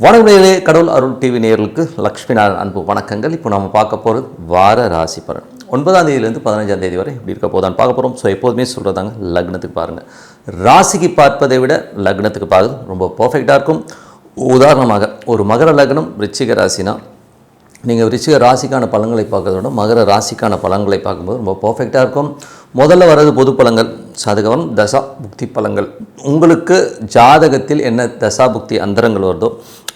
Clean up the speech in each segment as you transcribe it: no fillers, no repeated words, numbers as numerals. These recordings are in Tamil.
வணக்கங்களே, கடவுள் அருள் டிவி நேயர்களுக்கு லக்ஷ்மி நாராயண் அன்பு வணக்கங்கள். இப்போ நம்ம பார்க்க போகிறது வார ராசி பலன் 9ஆம் தேதியிலேருந்து 15ஆம் தேதி வரை எப்படி இருக்க போதான்னு பார்க்க போகிறோம். ஸோ எப்போதுமே சொல்கிறதாங்க, லக்னத்துக்கு பாருங்கள். ராசிக்கு பார்ப்பதை விட லக்னத்துக்கு பார்க்குறது ரொம்ப பர்ஃபெக்டாக இருக்கும். உதாரணமாக ஒரு மகர லக்னம் விருச்சிக ராசினா நீங்கள் விருச்சிக ராசிக்கான பலன்களை பார்க்கறத விட மகர ராசிக்கான பலன்களை பார்க்கும்போது ரொம்ப பர்ஃபெக்டாக இருக்கும். முதல்ல வர்றது பொது பலன்கள், அதுக்கப்புறம் தசா புக்தி பலன்கள். உங்களுக்கு ஜாதகத்தில் என்ன தசா புக்தி அந்தரங்கள் வருதோ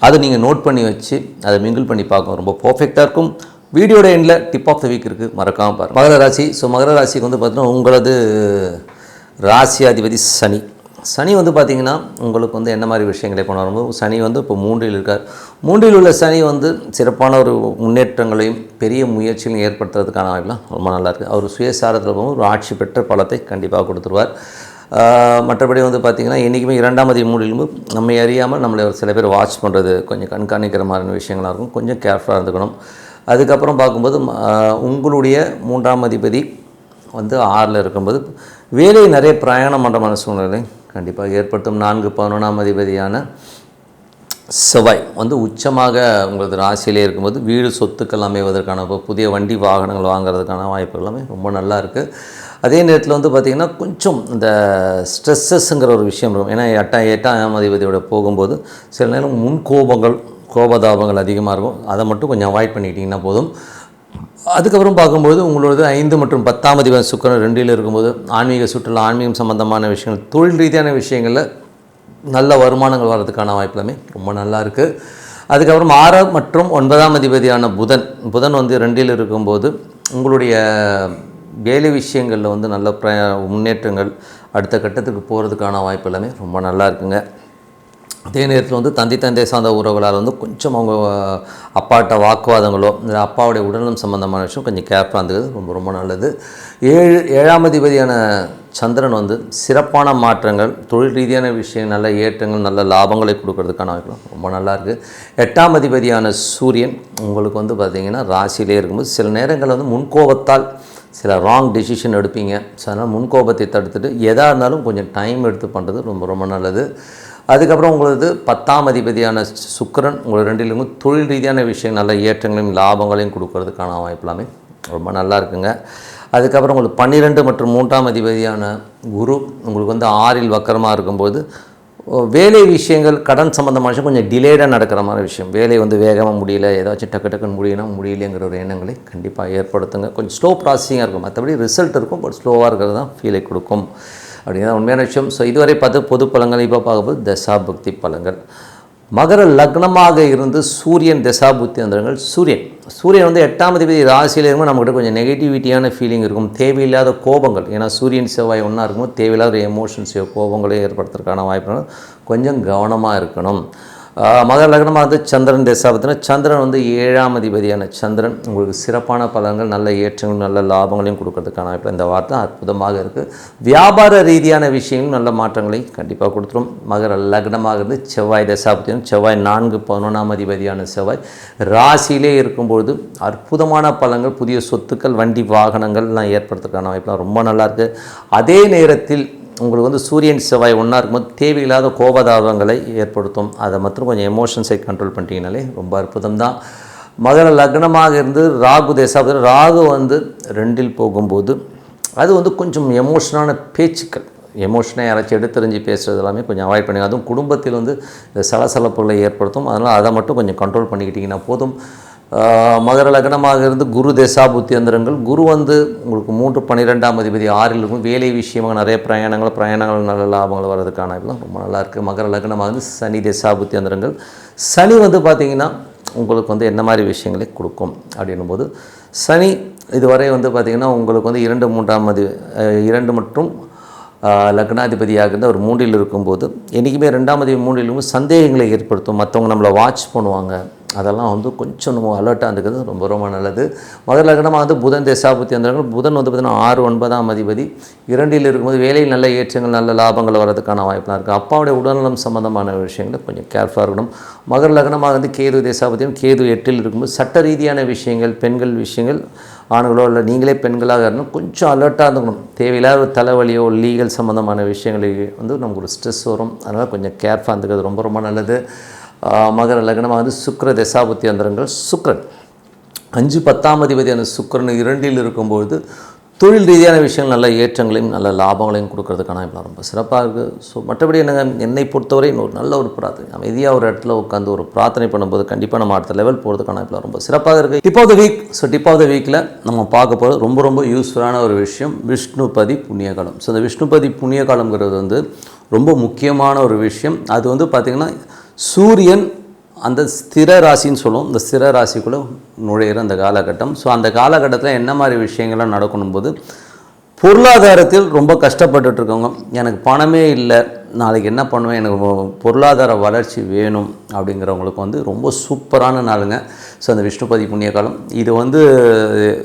அதை நீங்கள் நோட் பண்ணி வச்சு அதை மிங்கிள் பண்ணி பார்க்கணும், ரொம்ப பர்ஃபெக்டாக இருக்கும். வீடியோட எண்டில் டிப் ஆஃப் த வீக் இருக்குது, மறக்காமல் பாருங்கள். மகர ராசி. ஸோ மகர ராசிக்கு வந்து பார்த்தீங்கன்னா உங்களது ராசியாதிபதி சனி. சனி வந்து பார்த்திங்கன்னா உங்களுக்கு வந்து என்ன மாதிரி விஷயங்களை கொண்டு வரும்போது, சனி வந்து இப்போ 3ல் இருக்கார். 3ல் உள்ள சனி வந்து சிறப்பான ஒரு முன்னேற்றங்களையும் பெரிய முயற்சிகளையும் ஏற்படுத்துறதுக்கான வாய்ப்புலாம் ரொம்ப நல்லாயிருக்கு. அவர் சுயசாரத்தில் போகும்போது ஒரு ஆட்சி பெற்ற பலத்தை கண்டிப்பாக கொடுத்துருவார். மற்றபடி வந்து பார்த்திங்கன்னா என்றைக்குமே 2ஆம் அதிபதி 3லும் நம்ம அறியாமல் நம்மளை ஒரு சில பேர் வாட்ச் பண்ணுறது, கொஞ்சம் கண்காணிக்கிற மாதிரியான விஷயங்களாக இருக்கும். கொஞ்சம் கேர்ஃபுல்லாக இருந்துக்கணும். அதுக்கப்புறம் பார்க்கும்போது உங்களுடைய 3ஆம் அதிபதி வந்து 6ல் இருக்கும்போது வேலையை நிறைய பிரயாணம் பண்ணுற சூழ்நிலை கண்டிப்பாக ஏற்படுத்தும். 4-11ஆம் அதிபதியான செவ்வாய் வந்து உச்சமாக உங்களது ராசியிலே இருக்கும்போது வீடு சொத்துக்கள் அமைவதற்கான புதிய வண்டி வாகனங்கள் வாங்குறதுக்கான வாய்ப்பு எல்லாமே ரொம்ப நல்லா இருக்குது. அதே நேரத்தில் வந்து பார்த்திங்கன்னா கொஞ்சம் இந்த ஸ்ட்ரெஸ்ஸஸ்ங்கிற ஒரு விஷயம் இருக்கும். ஏன்னா 8ஆம் அதிபதியோட போகும்போது சில நேரம் கோபதாபங்கள் அதிகமாக இருக்கும். அதை மட்டும் கொஞ்சம் அவாய்ட் பண்ணிக்கிட்டிங்கன்னா போதும். அதுக்கப்புறம் பார்க்கும்போது உங்களோட 5 மற்றும் 10ஆம் அதிபதி சுக்கிரன் 2ல் இருக்கும்போது ஆன்மீக சுற்றுலா, ஆன்மீகம் சம்பந்தமான விஷயங்கள், தொழில் ரீதியான விஷயங்களில் நல்ல வருமானங்கள் வர்றதுக்கான வாய்ப்பு எல்லாமே ரொம்ப நல்லா இருக்குது. அதுக்கப்புறம் 6 மற்றும் 9ஆம் அதிபதியான புதன் வந்து 2ல் இருக்கும்போது உங்களுடைய வேலை விஷயங்களில் வந்து நல்ல முன்னேற்றங்கள், அடுத்த கட்டத்துக்கு போகிறதுக்கான வாய்ப்பு எல்லாமே ரொம்ப நல்லா இருக்குங்க. அதே நேரத்தில் வந்து தந்தை சார்ந்த உறவுகளால் வந்து கொஞ்சம் அவங்க அப்பாட்ட வாக்குவாதங்களோ இல்லை அப்பாவுடைய உடல்நலம் சம்பந்தமான விஷயம் கொஞ்சம் கேர்ஃபுல்லாக இருந்தது ரொம்ப ரொம்ப நல்லது. 7ஆம் அதிபதியான சந்திரன் வந்து சிறப்பான மாற்றங்கள், தொழில் ரீதியான விஷயம், நல்ல ஏற்றங்கள், நல்ல லாபங்களை கொடுக்கறதுக்கான வாய்ப்பு ரொம்ப நல்லாயிருக்கு. 8ஆம் அதிபதியான சூரியன் உங்களுக்கு வந்து பார்த்திங்கன்னா ராசியிலே இருக்கும்போது சில நேரங்களில் வந்து முன்கோபத்தால் சில ராங் டெசிஷன் எடுப்பீங்க. ஸோ அதனால் முன்கோபத்தை தடுத்துட்டு எதாக இருந்தாலும் கொஞ்சம் டைம் எடுத்து பண்ணுறது ரொம்ப ரொம்ப நல்லது. அதுக்கப்புறம் உங்களுக்கு 10ஆம் அதிபதியான சுக்கிரன் உங்களுக்கு 2லும் தொழில் ரீதியான விஷயம், நல்ல ஏற்றங்களையும் லாபங்களையும் கொடுக்கறதுக்கான வாய்ப்பு எல்லாமே ரொம்ப நல்லா இருக்குங்க. அதுக்கப்புறம் உங்களுக்கு 12 மற்றும் 3ஆம் அதிபதியான குரு உங்களுக்கு வந்து 6ல் வக்கரமாக இருக்கும்போது வேலை விஷயங்கள், கடன் சம்மந்தமான விஷயம் கொஞ்சம் டிலேடாக நடக்கிற மாதிரி விஷயம், வேலை வந்து வேகமாக முடியல, ஏதாச்சும் டக்குன்னு முடியலைங்கிற ஒரு எண்ணங்களை கண்டிப்பாக ஏற்படுத்துங்க. கொஞ்சம் ஸ்லோ ப்ராசஸிங்காக இருக்கும், மற்றபடி ரிசல்ட் இருக்கும், பட் ஸ்லோவாக இருக்கிறது தான் ஃபீலை கொடுக்கும் அப்படிங்கிறத உண்மையான விஷயம். ஸோ இதுவரை பார்த்து பொது பலன்கள். இப்போ பார்க்கும்போது தசாபுக்தி பலன்கள். மகர லக்னமாக இருந்து சூரியன் தசாபுக்தி வந்தவர்கள். சூரியன் வந்து 8ஆம் அதிபதி ராசியில் இருக்கும்போது நம்மகிட்ட கொஞ்சம் நெகட்டிவிட்டியான ஃபீலிங் இருக்கும், தேவையில்லாத கோபங்கள். ஏன்னா சூரியன் செவ்வாய் ஒன்றா இருக்கும்போது தேவையில்லாத எமோஷன்ஸையோ கோபங்களையும் ஏற்படுத்துறதுக்கான வாய்ப்பு கொஞ்சம் கவனமாக இருக்கணும். மகர லக்னமாக வந்து சந்திரன் தசாபத்தினா சந்திரன் வந்து 7ஆம் அதிபதியான சந்திரன் உங்களுக்கு சிறப்பான பலன்கள், நல்ல ஏற்றங்கள், நல்ல லாபங்களையும் கொடுக்கறதுக்கான வாய்ப்பு இந்த வார்த்தை அற்புதமாக இருக்குது. வியாபார ரீதியான விஷயங்களும் நல்ல மாற்றங்களை கண்டிப்பாக கொடுத்துரும். மகர லக்னமாக இருந்து செவ்வாய் தசாபத்தியும் செவ்வாய் 4-11ஆம் அதிபதியான செவ்வாய் ராசியிலே இருக்கும்பொழுது அற்புதமான பலன்கள், புதிய சொத்துக்கள், வண்டி வாகனங்கள்லாம் ஏற்படுத்துறதுக்கான வாய்ப்புலாம் ரொம்ப நல்லாயிருக்கு. அதே நேரத்தில் உங்களுக்கு வந்து சூரியன் செவ்வாய் ஒன்றா இருக்கும்போது தேவையில்லாத கோபதாபங்களை ஏற்படுத்தும். அதை மட்டும் கொஞ்சம் எமோஷன்ஸை கண்ட்ரோல் பண்ணிட்டீங்கனாலே ரொம்ப அற்புதம் தான். மகர லக்னமாக இருந்து ராகு தசாபதி, ராகு வந்து 2ல் போகும்போது அது வந்து கொஞ்சம் எமோஷனான பேச்சுக்கள், எமோஷனை யாராச்சும் எடுத்தறிஞ்சு பேசுகிறது எல்லாமே கொஞ்சம் அவாய்ட் பண்ணுங்க. அதுவும் குடும்பத்தில் வந்து சலசலப்புகளை ஏற்படுத்தும். அதனால் அதை மட்டும் கொஞ்சம் கண்ட்ரோல் பண்ணிக்கிட்டிங்கன்னா போதும். மகர லக்னமாக இருந்து குரு தசாபுத்தி அந்தரங்கள். குரு வந்து உங்களுக்கு 3-12ஆம் அதிபதி 6ல் இருக்கும். வேலை விஷயமாக நிறைய பிரயாணங்கள் நல்ல லாபங்கள் வர்றதுக்கான இதெல்லாம் ரொம்ப நல்லாயிருக்கு. மகர லக்னமாக இருந்து சனி தசாபுத்தி அந்தரங்கள். சனி வந்து பார்த்திங்கன்னா உங்களுக்கு வந்து என்ன மாதிரி விஷயங்களை கொடுக்கும் அப்படின்னும் போது, சனி இதுவரை வந்து பார்த்திங்கன்னா உங்களுக்கு வந்து 2 மற்றும் லக்னாதிபதியாக இருந்து அவர் 3ல் இருக்கும்போது என்றைக்குமே 2ஆம் அதிபதி 3ல் இருக்கும் சந்தேகங்களை ஏற்படுத்தும். மற்றவங்க நம்மளை வாட்ச் பண்ணுவாங்க, அதெல்லாம் வந்து கொஞ்சம் நம்ம அலர்ட்டாக இருக்கிறது ரொம்ப ரொம்ப நல்லது. மகர லக்னமாக வந்து புதன் தசாபுத்தி அந்தரங்கள். புதன் வந்து பார்த்திங்கன்னா 6-9ஆம் அதிபதி 2ல் இருக்கும்போது வேலையில் நல்ல ஏற்றங்கள், நல்ல லாபங்கள் வர்றதுக்கான வாய்ப்புலாம் இருக்குது. அப்பாவுடைய உடல்நலம் சம்மந்தமான விஷயங்களை கொஞ்சம் கேர்ஃபுல்லாக இருக்கணும். மகர லக்னமாக வந்து கேது தசாபதியும் கேது 8ல் இருக்கும்போது சட்ட ரீதியான விஷயங்கள், பெண்கள் விஷயங்கள், ஆண்களோ இல்லை நீங்களே பெண்களாக இருந்தாலும் கொஞ்சம் அலர்ட்டாக இருந்துக்கணும். தேவையில்லாத தலைவலியோ லீகல் சம்மந்தமான விஷயங்களுக்கு வந்து நமக்கு ஒரு ஸ்ட்ரெஸ் வரும். அதனால் கொஞ்சம் கேர்ஃபுல்லாக இருந்துக்கிறது ரொம்ப ரொம்ப நல்லது. மகர லக்னமாக வந்து சுக்கிர தசாபுத்தி அந்தரங்கள் சுக்கிரன் 5 10ஆம் அதிபதியான சுக்கிரன் 2இல் இருக்கும்பொழுது தொழில் ரீதியான விஷயங்கள் நல்ல ஏற்றங்களையும் நல்ல லாபங்களையும் கொடுக்கறதுக்கான இப்பலாம் ரொம்ப சிறப்பாக இருக்குது. ஸோ மற்றபடி என்னை பொறுத்தவரை ஒரு நல்ல ஒரு பிரார்த்தனை அமைதியாக ஒரு இடத்துல உட்காந்து ஒரு பிரார்த்தனை பண்ணும்போது கண்டிப்பாக நம்ம அடுத்த லெவல் போகிறதுக்கான இப்பலாம் ரொம்ப சிறப்பாக இருக்குது. Tip of the week. So tip of the வீக்கில் நம்ம பார்க்க போகிறது ரொம்ப யூஸ்ஃபுல்லான ஒரு விஷயம் விஷ்ணுபதி புண்ணியகாலம். ஸோ இந்த விஷ்ணுபதி புண்ணியகாலங்கிறது வந்து ரொம்ப முக்கியமான ஒரு விஷயம். அது வந்து பார்த்திங்கன்னா சூரியன் அந்த ஸ்திர ராசின்னு சொல்லுவோம், இந்த ஸ்திர ராசிக்குள்ளே நுழையிற அந்த காலகட்டம். ஸோ அந்த காலகட்டத்தில் என்ன மாதிரி விஷயங்கள்லாம் நடக்கணும் போது பொருளாதாரத்தில் ரொம்ப கஷ்டப்பட்டுட்ருக்கவங்க, எனக்கு பணமே இல்லை, நாளைக்கு என்ன பண்ணுவேன், எனக்கு பொருளாதார வளர்ச்சி வேணும் அப்படிங்கிறவங்களுக்கு வந்து ரொம்ப சூப்பரான நாளுங்க. ஸோ அந்த விஷ்ணுபதி புண்ணியகாலம் இது வந்து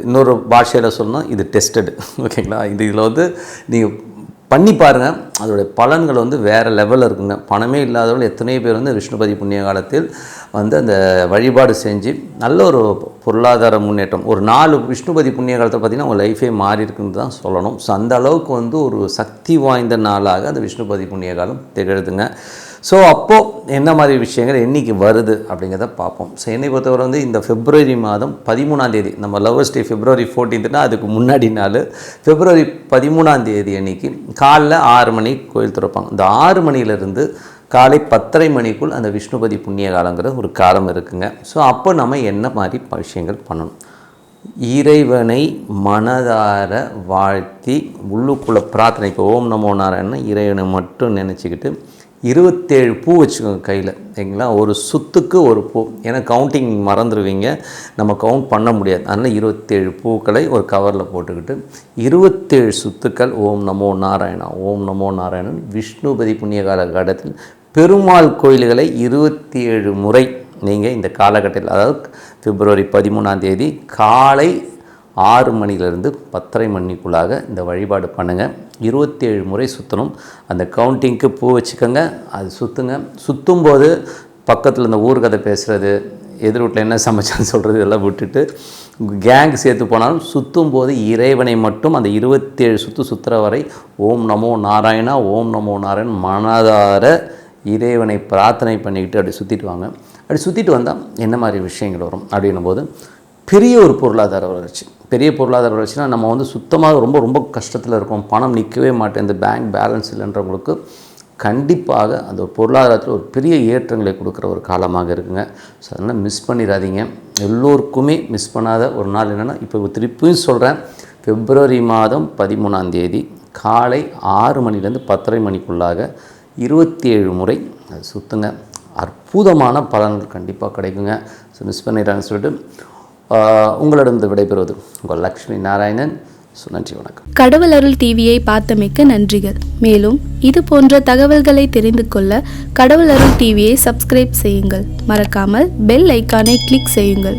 இன்னொரு பாஷையில் சொல்லணும், இது டெஸ்டடு. ஓகேங்களா? இதில் வந்து நீங்கள் பண்ணி பாருங்கள், அதோடைய பலன்கள் வந்து வேறு லெவலில் இருக்குங்க. பணமே இல்லாதவர்கள் எத்தனையோ பேர் வந்து விஷ்ணுபதி புண்ணிய காலத்தில் வந்து அந்த வழிபாடு செஞ்சு நல்ல ஒரு பொருளாதார முன்னேற்றம், ஒரு 4 விஷ்ணுபதி புண்ணிய காலத்தில் பார்த்திங்கன்னா உங்கள் லைஃபே மாறி இருக்குன்னு தான் சொல்லணும். ஸோ அந்த அளவுக்கு வந்து ஒரு சக்தி வாய்ந்த நாளாக அந்த விஷ்ணுபதி புண்ணிய காலம் திகழுதுங்க. ஸோ அப்போது என்ன மாதிரி விஷயங்கள் என்றைக்கு வருது அப்படிங்கிறத பார்ப்போம். ஸோ என்னை பொறுத்தவரை வந்து இந்த February மாதம் 13ஆம் தேதி, நம்ம லவர்ஸ் டே February 14th, அதுக்கு முன்னாடி நாள் February 13ஆம் தேதி அன்றைக்கி காலைல 6 மணி கோயில் திறப்பாங்க. இந்த 6 மணியிலேருந்து காலை 10:30 மணிக்குள் அந்த விஷ்ணுபதி புண்ணிய காலங்கிற ஒரு காலம் இருக்குங்க. ஸோ அப்போ நம்ம என்ன மாதிரி விஷயங்கள் பண்ணணும்? இறைவனை மனதார வாழ்த்தி உள்ளுக்குள்ளே பிரார்த்தனைக்கு ஓம் நமோ நாராயணன் இறைவனை மட்டும் நினச்சிக்கிட்டு 27 பூ வச்சுக்கோங்க கையில். சரிங்களா? ஒரு சுத்துக்கு ஒரு பூ. ஏன்னா கவுண்டிங் மறந்துடுவீங்க, நம்ம கவுண்ட் பண்ண முடியாது. அதனால் 27 பூக்களை ஒரு கவரில் போட்டுக்கிட்டு 27 சுத்துக்கள் ஓம் நமோ நாராயணா ஓம் நமோ நாராயணன் விஷ்ணுபதி புண்ணிய காலகட்டத்தில் பெருமாள் கோயில்களை 27 முறை நீங்கள் இந்த காலகட்டத்தில், அதாவது February 13ஆம் தேதி காலை 6 மணிலேருந்து 10:30 மணிக்குள்ளாக இந்த வழிபாடு பண்ணுங்கள். 27 முறை சுற்றணும். அந்த கவுண்டிங்க்கு பூ வச்சுக்கோங்க, அது சுற்றுங்க. சுற்றும்போது பக்கத்தில் இந்த ஊர்கதை பேசுகிறது, எதிர் வீட்டில் என்ன சமைச்சான்னு சொல்கிறது இதெல்லாம் விட்டுட்டு கேங் சேர்த்து போனாலும் சுற்றும் போது இறைவனை மட்டும் அந்த 27 சுற்றுற வரை ஓம் நமோ நாராயணா ஓம் நமோ நாராயண் மனதார இறைவனை பிரார்த்தனை பண்ணிக்கிட்டு அப்படி சுற்றிட்டு வாங்க. அப்படி சுற்றிட்டு வந்தால் என்ன மாதிரி விஷயங்கள் வரும் அப்படின்னும் போது பெரிய ஒரு பொருளாதார வளர்ச்சி. பெரிய பொருளாதார வளர்ச்சினா நம்ம வந்து சுத்தமாக ரொம்ப கஷ்டத்தில் இருக்கோம், பணம் நிற்கவே மாட்டேன், இந்த பேங்க் பேலன்ஸ் இல்லைன்றவங்களுக்கு கண்டிப்பாக அந்த ஒரு பொருளாதாரத்தில் ஒரு பெரிய ஏற்றங்களை கொடுக்குற ஒரு காலமாக இருக்குங்க. ஸோ அதனால் மிஸ் பண்ணிடாதீங்க. எல்லோருக்குமே மிஸ் பண்ணாத ஒரு நாள் என்னென்னா, இப்போ திருப்பியும் சொல்கிறேன், February மாதம் 13ஆம் தேதி காலை 6 மணிலேருந்து 10:30 மணிக்குள்ளாக 27 முறை அது சுற்றுங்க. அற்புதமான பலன்கள் கண்டிப்பாக கிடைக்குங்க. ஸோ மிஸ் பண்ணிடுறாங்கன்னு சொல்லிட்டு உங்களிடம் விடைபெறுவது உங்கள் லக்ஷ்மி நாராயணன். நன்றி, வணக்கம். கடவுள் அருள் டிவியை பார்த்தமைக்கு நன்றிகள். மேலும் இது போன்ற தகவல்களை தெரிந்து கொள்ள கடவுள் அருள் டிவியை சப்ஸ்கிரைப் செய்யுங்கள். மறக்காமல் பெல் ஐக்கானை கிளிக் செய்யுங்கள்.